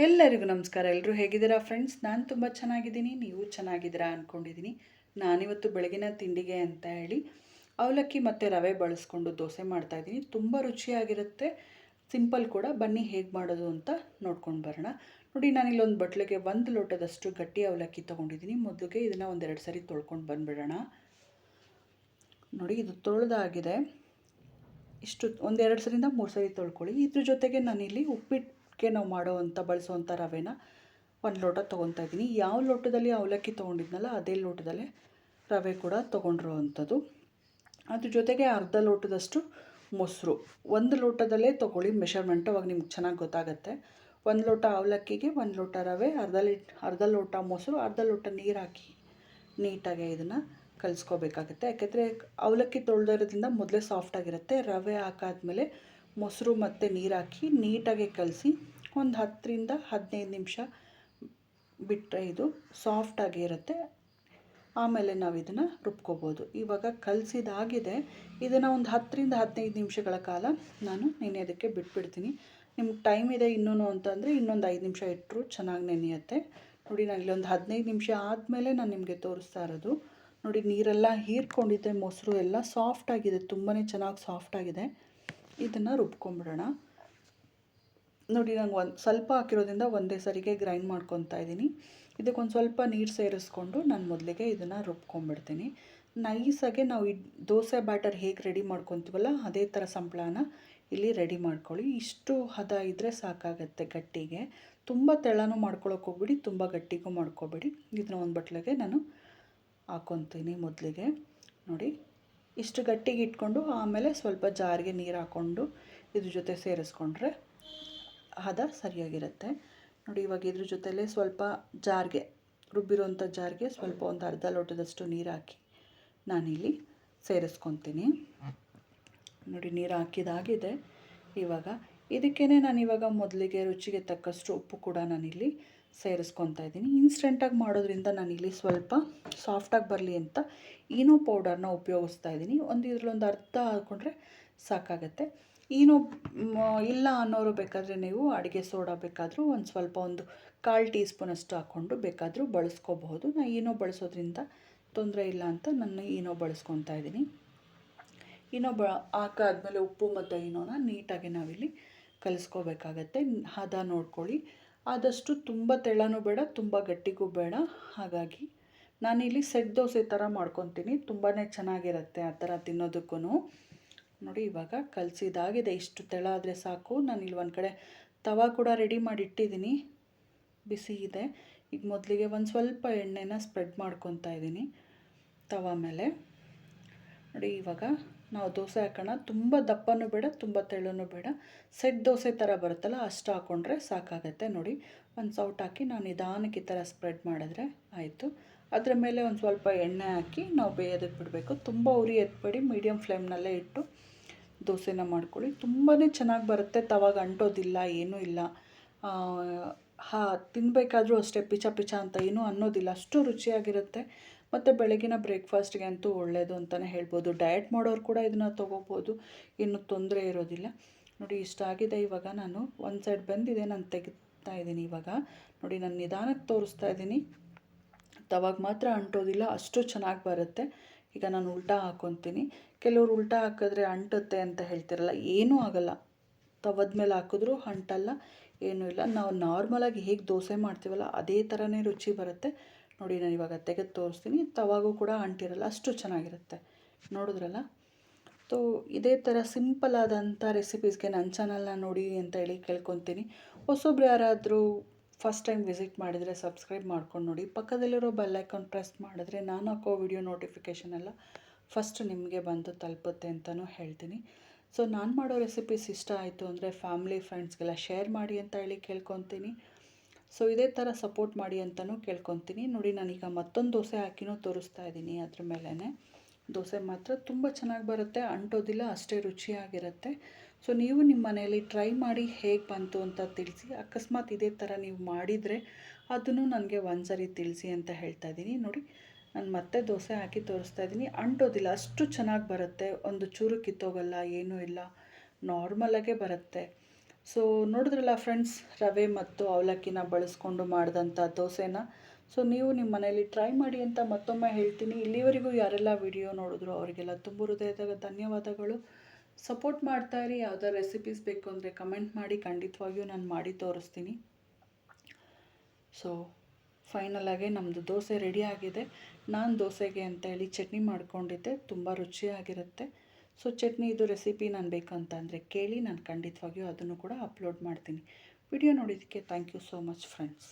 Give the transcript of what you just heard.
ಎಲ್ಲರಿಗೂ ನಮಸ್ಕಾರ. ಎಲ್ಲರೂ ಹೇಗಿದ್ದೀರಾ ಫ್ರೆಂಡ್ಸ್? ನಾನು ತುಂಬ ಚೆನ್ನಾಗಿದ್ದೀನಿ, ನೀವು ಚೆನ್ನಾಗಿದ್ದೀರಾ ಅಂದ್ಕೊಂಡಿದ್ದೀನಿ. ನಾನಿವತ್ತು ಬೆಳಗಿನ ತಿಂಡಿಗೆ ಅಂತ ಹೇಳಿ ಅವಲಕ್ಕಿ ಮತ್ತು ರವೆ ಬಳಸ್ಕೊಂಡು ದೋಸೆ ಮಾಡ್ತಾಯಿದ್ದೀನಿ. ತುಂಬ ರುಚಿಯಾಗಿರುತ್ತೆ, ಸಿಂಪಲ್ ಕೂಡ. ಬನ್ನಿ ಹೇಗೆ ಮಾಡೋದು ಅಂತ ನೋಡ್ಕೊಂಡು ಬರೋಣ. ನೋಡಿ, ನಾನಿಲ್ಲೊಂದು ಬಟ್ಲಿಗೆ 1 ಲೋಟದಷ್ಟು ಗಟ್ಟಿ ಅವಲಕ್ಕಿ ತೊಗೊಂಡಿದ್ದೀನಿ. ಮೊದಲಿಗೆ ಇದನ್ನು ಒಂದೆರಡು ಸರಿ ತೊಳ್ಕೊಂಡು ಬಂದುಬಿಡೋಣ. ನೋಡಿ, ಇದು ತೊಳೆದಾಗಿದೆ. ಇಷ್ಟು ಒಂದೆರಡು ಸರಿಂದ 3 ಸರಿ ತೊಳ್ಕೊಳ್ಳಿ. ಇದ್ರ ಜೊತೆಗೆ ನಾನಿಲ್ಲಿ ಉಪ್ಪಿಟ್ಟಿಗೆ ನಾವು ಬಳಸೋವಂಥ ರವೆನ 1 ಲೋಟ ತೊಗೊತಾ ಇದ್ದೀನಿ. ಯಾವ ಲೋಟದಲ್ಲಿ ಅವಲಕ್ಕಿ ತೊಗೊಂಡಿದ್ನಲ್ಲ ಅದೇ ಲೋಟದಲ್ಲೇ ರವೆ ಕೂಡ ತೊಗೊಂಡಿರೋ ಅಂಥದ್ದು. ಅದ್ರ ಜೊತೆಗೆ ಅರ್ಧ ಲೋಟದಷ್ಟು ಮೊಸರು. 1 ಲೋಟದಲ್ಲೇ ತೊಗೊಳ್ಳಿ ಮೆಷರ್ಮೆಂಟು, ಅವಾಗ ನಿಮ್ಗೆ ಚೆನ್ನಾಗಿ ಗೊತ್ತಾಗುತ್ತೆ. 1 ಲೋಟ ಅವಲಕ್ಕಿಗೆ 1 ಲೋಟ ರವೆ, ಅರ್ಧ ಲೋಟ ಮೊಸರು, ಅರ್ಧ ಲೋಟ ನೀರು ಹಾಕಿ ನೀಟಾಗಿ ಇದನ್ನು ಕಲಿಸ್ಕೋಬೇಕಾಗುತ್ತೆ. ಯಾಕೆಂದರೆ ಅವಲಕ್ಕಿ ತೊಳೆದಿರೋದ್ರಿಂದ ಮೊದಲೇ ಸಾಫ್ಟಾಗಿರುತ್ತೆ. ರವೆ ಹಾಕಾದ್ಮೇಲೆ ಮೊಸರು ಮತ್ತು ನೀರು ಹಾಕಿ ನೀಟಾಗಿ ಕಲಸಿ ಒಂದು 10ರಿಂದ 15 ನಿಮಿಷ ಬಿಟ್ಟರೆ ಇದು ಸಾಫ್ಟಾಗಿ ಇರುತ್ತೆ. ಆಮೇಲೆ ನಾವು ಇದನ್ನು ರುಬ್ಕೋಬೋದು. ಇವಾಗ ಕಲಸಿದಾಗಿದೆ. ಇದನ್ನು ಒಂದು 10ರಿಂದ 15 ನಿಮಿಷಗಳ ಕಾಲ ನಾನು ನೆನೆಯೋದಕ್ಕೆ ಬಿಟ್ಬಿಡ್ತೀನಿ. ನಿಮ್ಗೆ ಟೈಮ್ ಇದೆ ಇನ್ನೂ ಅಂತಂದರೆ ಇನ್ನೊಂದು 5 ನಿಮಿಷ ಇಟ್ಟರು ಚೆನ್ನಾಗಿ ನೆನೆಯುತ್ತೆ. ನೋಡಿ, ನಾನು ಇಲ್ಲೊಂದು 15 ನಿಮಿಷ ಆದಮೇಲೆ ನಾನು ನಿಮಗೆ ತೋರಿಸ್ತಾ ಇರೋದು. ನೋಡಿ, ನೀರೆಲ್ಲ ಹೀರ್ಕೊಂಡಿದೆ, ಮೊಸರು ಎಲ್ಲ ಸಾಫ್ಟಾಗಿದೆ, ತುಂಬಾ ಚೆನ್ನಾಗಿ ಸಾಫ್ಟಾಗಿದೆ. ಇದನ್ನು ರುಬ್ಕೊಂಬಿಡೋಣ. ನೋಡಿ, ನಂಗೆ ಸ್ವಲ್ಪ ಹಾಕಿರೋದ್ರಿಂದ ಒಂದೇ ಸರಿಗೆ ಗ್ರೈಂಡ್ ಮಾಡ್ಕೊತಾ ಇದ್ದೀನಿ. ಇದಕ್ಕೊಂದು ಸ್ವಲ್ಪ ನೀರು ಸೇರಿಸ್ಕೊಂಡು ನಾನು ಮೊದಲಿಗೆ ಇದನ್ನು ರುಬ್ಕೊಂಬಿಡ್ತೀನಿ. ನೈಸಾಗೆ ನಾವು ಈ ದೋಸೆ ಬ್ಯಾಟರ್ ಹೇಗೆ ರೆಡಿ ಮಾಡ್ಕೊತೀವಲ್ಲ ಅದೇ ಥರ ಸಂಪ್ಳನ ಇಲ್ಲಿ ರೆಡಿ ಮಾಡ್ಕೊಳ್ಳಿ. ಇಷ್ಟು ಹದ ಇದ್ದರೆ ಸಾಕಾಗತ್ತೆ ಗಟ್ಟಿಗೆ. ತುಂಬ ತೆಳ್ಳನೂ ಮಾಡ್ಕೊಳಕ್ಕೆ ಹೋಗ್ಬಿಡಿ, ತುಂಬ ಗಟ್ಟಿಗೂ ಮಾಡ್ಕೊಬೇಡಿ. ಇದನ್ನ ಒಂದು ಬಟ್ಲಿಗೆ ನಾನು ಹಾಕ್ಕೊತೀನಿ. ಮೊದಲಿಗೆ ನೋಡಿ, ಇಷ್ಟು ಗಟ್ಟಿಗೆ ಇಟ್ಕೊಂಡು ಆಮೇಲೆ ಸ್ವಲ್ಪ ಜಾರಿಗೆ ನೀರು ಹಾಕ್ಕೊಂಡು ಇದ್ರ ಜೊತೆ ಸೇರಿಸ್ಕೊಂಡ್ರೆ ಹದ ಸರಿಯಾಗಿರುತ್ತೆ. ನೋಡಿ, ಇವಾಗ ಇದ್ರ ಜೊತೆಲೇ ಸ್ವಲ್ಪ ಜಾರಿಗೆ ರುಬ್ಬಿರೋಂಥ ಜಾರಿಗೆ ಸ್ವಲ್ಪ ಒಂದು ಅರ್ಧ ಲೋಟದಷ್ಟು ನೀರು ಹಾಕಿ ನಾನಿಲ್ಲಿ ಸೇರಿಸ್ಕೊತೀನಿ. ನೋಡಿ, ನೀರು ಹಾಕಿದಾಗಿದೆ. ಇವಾಗ ಇದಕ್ಕೇ ನಾನಿವಾಗ ಮೊದಲಿಗೆ ರುಚಿಗೆ ತಕ್ಕಷ್ಟು ಉಪ್ಪು ಕೂಡ ನಾನಿಲ್ಲಿ ಸೇರಿಸ್ಕೊತಾ ಇದ್ದೀನಿ. ಇನ್ಸ್ಟೆಂಟಾಗಿ ಮಾಡೋದ್ರಿಂದ ನಾನಿಲ್ಲಿ ಸ್ವಲ್ಪ ಸಾಫ್ಟಾಗಿ ಬರಲಿ ಅಂತ ಈನೋ ಪೌಡರ್ನ ಉಪಯೋಗಿಸ್ತಾ ಇದ್ದೀನಿ. ಇದರಲ್ಲೊಂದು ಅರ್ಧ ಹಾಕ್ಕೊಂಡ್ರೆ ಸಾಕಾಗತ್ತೆ. ಈನೋ ಇಲ್ಲ ಅನ್ನೋರು ಬೇಕಾದರೆ ನೀವು ಅಡುಗೆ ಸೋಡಾ ಬೇಕಾದರೂ ಒಂದು ಸ್ವಲ್ಪ ಒಂದು 1/4 ಟೀ ಸ್ಪೂನಷ್ಟು ಹಾಕ್ಕೊಂಡು ಬೇಕಾದರೂ ಬಳಸ್ಕೋಬಹುದು. ನಾನು ಈನೋ ಬಳಸೋದ್ರಿಂದ ತೊಂದರೆ ಇಲ್ಲ ಅಂತ ನಾನು ಈನೋ ಬಳಸ್ಕೊತಾ ಇದ್ದೀನಿ. ಈನೋ ಹಾಕಾದ್ಮೇಲೆ ಉಪ್ಪು ಮತ್ತು ಈನೋನ ನೀಟಾಗಿ ನಾವಿಲ್ಲಿ ಕಲಿಸ್ಕೋಬೇಕಾಗತ್ತೆ. ಹದ ನೋಡ್ಕೊಳ್ಳಿ. ಆದಷ್ಟು ತುಂಬ ತೆಳ್ಳನೂ ಬೇಡ, ತುಂಬ ಗಟ್ಟಿಗೂ ಬೇಡ. ಹಾಗಾಗಿ ನಾನಿಲ್ಲಿ ಸೆಟ್ ದೋಸೆ ಥರ ಮಾಡ್ಕೊತೀನಿ. ತುಂಬಾ ಚೆನ್ನಾಗಿರುತ್ತೆ ಆ ಥರ ತಿನ್ನೋದಕ್ಕೂ. ನೋಡಿ, ಇವಾಗ ಕಲಸಿದಾಗಿದೆ. ಇಷ್ಟು ತೆಳ ಆದರೆ ಸಾಕು. ನಾನಿಲ್ಲಿ ಒಂದು ಕಡೆ ತವಾ ಕೂಡ ರೆಡಿ ಮಾಡಿ ಇಟ್ಟಿದ್ದೀನಿ, ಬಿಸಿ ಇದೆ. ಈಗ ಮೊದಲಿಗೆ ಒಂದು ಸ್ವಲ್ಪ ಎಣ್ಣೆನ ಸ್ಪ್ರೆಡ್ ಮಾಡ್ಕೊತಾ ಇದ್ದೀನಿ ತವಾ ಮೇಲೆ. ನೋಡಿ, ಇವಾಗ ನಾವು ದೋಸೆ ಹಾಕೋಣ. ತುಂಬ ದಪ್ಪನೂ ಬೇಡ, ತುಂಬ ತೆಳ್ಳನೂ ಬೇಡ. ಸೆಟ್ ದೋಸೆ ಥರ ಬರುತ್ತಲ್ಲ ಅಷ್ಟು ಹಾಕ್ಕೊಂಡ್ರೆ ಸಾಕಾಗತ್ತೆ. ನೋಡಿ, ಒಂದು ಸೌಟ್ ಹಾಕಿ ನಾನು ನಿಧಾನಕ್ಕೆ ಈ ಥರ ಸ್ಪ್ರೆಡ್ ಮಾಡಿದ್ರೆ ಆಯಿತು. ಅದರ ಮೇಲೆ ಒಂದು ಸ್ವಲ್ಪ ಎಣ್ಣೆ ಹಾಕಿ ನಾವು ಬೇಯೋದಕ್ಕೆ ಬಿಡಬೇಕು. ತುಂಬ ಉರಿ ಎತ್ಬೇಡಿ, ಮೀಡಿಯಮ್ ಫ್ಲೇಮ್ನಲ್ಲೇ ಇಟ್ಟು ದೋಸೆನ ಮಾಡ್ಕೊಳ್ಳಿ. ತುಂಬಾ ಚೆನ್ನಾಗಿ ಬರುತ್ತೆ. ತವಾಗ ಅಂಟೋದಿಲ್ಲ, ಏನೂ ಇಲ್ಲ. ತಿನ್ನಬೇಕಾದ್ರೂ ಅಷ್ಟೇ ಪಿಚ ಪಿಚ ಅಂತ ಏನೂ ಅನ್ನೋದಿಲ್ಲ, ಅಷ್ಟು ರುಚಿಯಾಗಿರುತ್ತೆ. ಮತ್ತು ಬೆಳಗಿನ ಬ್ರೇಕ್ಫಾಸ್ಟ್ಗೆ ಅಂತೂ ಒಳ್ಳೆಯದು ಅಂತಲೇ ಹೇಳ್ಬೋದು. ಡಯಟ್ ಮಾಡೋರು ಕೂಡ ಇದನ್ನು ತೊಗೋಬೋದು, ಏನೂ ತೊಂದರೆ ಇರೋದಿಲ್ಲ. ನೋಡಿ, ಇಷ್ಟ ಆಗಿದೆ. ಇವಾಗ ನಾನು ಒಂದು ಸೈಡ್ ಬೆಂದಿದೆ, ನಾನು ತೆಗಿತಾ ಇದ್ದೀನಿ. ಇವಾಗ ನೋಡಿ, ನಾನು ನಿಧಾನಕ್ಕೆ ತೋರಿಸ್ತಾ ಇದ್ದೀನಿ. ತವಾಗ ಮಾತ್ರ ಅಂಟೋದಿಲ್ಲ, ಅಷ್ಟು ಚೆನ್ನಾಗಿ ಬರುತ್ತೆ. ಈಗ ನಾನು ಉಲ್ಟಾ ಹಾಕ್ಕೊತೀನಿ. ಕೆಲವರು ಉಲ್ಟಾ ಹಾಕಿದ್ರೆ ಅಂಟುತ್ತೆ ಅಂತ ಹೇಳ್ತಿರಲ್ಲ, ಏನೂ ಆಗೋಲ್ಲ. ತವದ ಮೇಲೆ ಹಾಕಿದ್ರೂ ಅಂಟಲ್ಲ, ಏನೂ ಇಲ್ಲ. ನಾವು ನಾರ್ಮಲಾಗಿ ಹೇಗೆ ದೋಸೆ ಮಾಡ್ತೀವಲ್ಲ ಅದೇ ಥರನೇ ರುಚಿ ಬರುತ್ತೆ. ನೋಡಿ, ನಾನು ಇವಾಗ ತೆಗೆದು ತೋರಿಸ್ತೀನಿ. ತವಾಗೂ ಕೂಡ ಅಂಟಿರಲ್ಲ, ಅಷ್ಟು ಚೆನ್ನಾಗಿರುತ್ತೆ. ನೋಡಿದ್ರಲ್ಲ. ಇದೇ ಥರ ಸಿಂಪಲ್ ಆದಂಥ ರೆಸಿಪೀಸ್ಗೆ ನನ್ನ ಚಾನಲ್ನ ನೋಡಿ ಅಂತ ಹೇಳಿ ಕೇಳ್ಕೊತೀನಿ. ಹೊಸೊಬ್ರು ಯಾರಾದರೂ ಫಸ್ಟ್ ಟೈಮ್ ವಿಸಿಟ್ ಮಾಡಿದರೆ ಸಬ್ಸ್ಕ್ರೈಬ್ ಮಾಡ್ಕೊಂಡು ನೋಡಿ. ಪಕ್ಕದಲ್ಲಿರೋ ಬೆಲ್ ಐಕಾನ್ ಪ್ರೆಸ್ ಮಾಡಿದ್ರೆ ನಾನು ಹಾಕೋ ವಿಡಿಯೋ ನೋಟಿಫಿಕೇಷನ್ ಎಲ್ಲ ಫಸ್ಟ್ ನಿಮಗೆ ಬಂದು ತಲುಪುತ್ತೆ ಅಂತಲೂ ಹೇಳ್ತೀನಿ. ಸೊ ನಾನು ಮಾಡೋ ರೆಸಿಪೀಸ್ ಇಷ್ಟ ಆಯಿತು ಅಂದರೆ ಫ್ಯಾಮ್ಲಿ ಫ್ರೆಂಡ್ಸ್ಗೆಲ್ಲ ಶೇರ್ ಮಾಡಿ ಅಂತ ಹೇಳಿ ಕೇಳ್ಕೊತೀನಿ. ಸೊ ಇದೇ ಥರ ಸಪೋರ್ಟ್ ಮಾಡಿ ಅಂತಲೂ ಕೇಳ್ಕೊತೀನಿ. ನೋಡಿ, ನಾನೀಗ ಮತ್ತೊಂದು ದೋಸೆ ಹಾಕಿನೂ ತೋರಿಸ್ತಾ ಇದ್ದೀನಿ. ಅದ್ರ ಮೇಲೇ ದೋಸೆ ಮಾತ್ರ ತುಂಬ ಚೆನ್ನಾಗಿ ಬರುತ್ತೆ, ಅಂಟೋದಿಲ್ಲ, ಅಷ್ಟೇ ರುಚಿಯಾಗಿರುತ್ತೆ. ಸೊ ನೀವು ನಿಮ್ಮ ಮನೆಯಲ್ಲಿ ಟ್ರೈ ಮಾಡಿ ಹೇಗೆ ಬಂತು ಅಂತ ತಿಳಿಸಿ. ಅಕಸ್ಮಾತ್ ಇದೇ ಥರ ನೀವು ಮಾಡಿದರೆ ಅದನ್ನು ನನಗೆ ಒಂದ್ಸರಿ ತಿಳಿಸಿ ಅಂತ ಹೇಳ್ತಾ ಇದ್ದೀನಿ. ನೋಡಿ, ನಾನು ಮತ್ತೆ ದೋಸೆ ಹಾಕಿ ತೋರಿಸ್ತಾ ಇದ್ದೀನಿ. ಅಂಟೋದಿಲ್ಲ, ಅಷ್ಟು ಚೆನ್ನಾಗಿ ಬರುತ್ತೆ. ಒಂದು ಚೂರು ಕಿತ್ತೋಗಲ್ಲ, ಏನೂ ಇಲ್ಲ, ನಾರ್ಮಲಾಗೇ ಬರುತ್ತೆ. ಸೊ ನೋಡಿದ್ರಲ್ಲ ಫ್ರೆಂಡ್ಸ್, ರವೆ ಮತ್ತು ಅವಲಕ್ಕಿನ ಬಳಸ್ಕೊಂಡು ಮಾಡಿದಂಥ ದೋಸೆನ. ಸೊ ನೀವು ನಿಮ್ಮ ಮನೇಲಿ ಟ್ರೈ ಮಾಡಿ ಅಂತ ಮತ್ತೊಮ್ಮೆ ಹೇಳ್ತೀನಿ. ಇಲ್ಲಿವರೆಗೂ ಯಾರೆಲ್ಲ ವಿಡಿಯೋ ನೋಡಿದ್ರು ಅವರಿಗೆಲ್ಲ ತುಂಬ ಹೃದಯದ ಧನ್ಯವಾದಗಳು. ಸಪೋರ್ಟ್ ಮಾಡ್ತಾಯಿರಿ. ಯಾವುದಾದ್ರು ರೆಸಿಪೀಸ್ ಬೇಕು ಅಂದರೆ ಕಮೆಂಟ್ ಮಾಡಿ, ಖಂಡಿತವಾಗಿಯೂ ನಾನು ಮಾಡಿ ತೋರಿಸ್ತೀನಿ. ಸೊ ಫೈನಲಾಗಿ ನಮ್ಮದು ದೋಸೆ ರೆಡಿ ಆಗಿದೆ. ನಾನು ದೋಸೆಗೆ ಅಂತ ಹೇಳಿ ಚಟ್ನಿ ಮಾಡ್ಕೊಂಡಿದ್ದೆ, ತುಂಬ ರುಚಿಯಾಗಿರುತ್ತೆ. ಸೊ ಚಟ್ನಿ ಇದು ರೆಸಿಪಿ ನಾನು ಬೇಕಂತಂದರೆ ಕೇಳಿ, ನಾನು ಖಂಡಿತವಾಗಿಯೂ ಅದನ್ನು ಕೂಡ ಅಪ್ಲೋಡ್ ಮಾಡ್ತೀನಿ. ವಿಡಿಯೋ ನೋಡಿದ್ದಕ್ಕೆ thank you so much friends.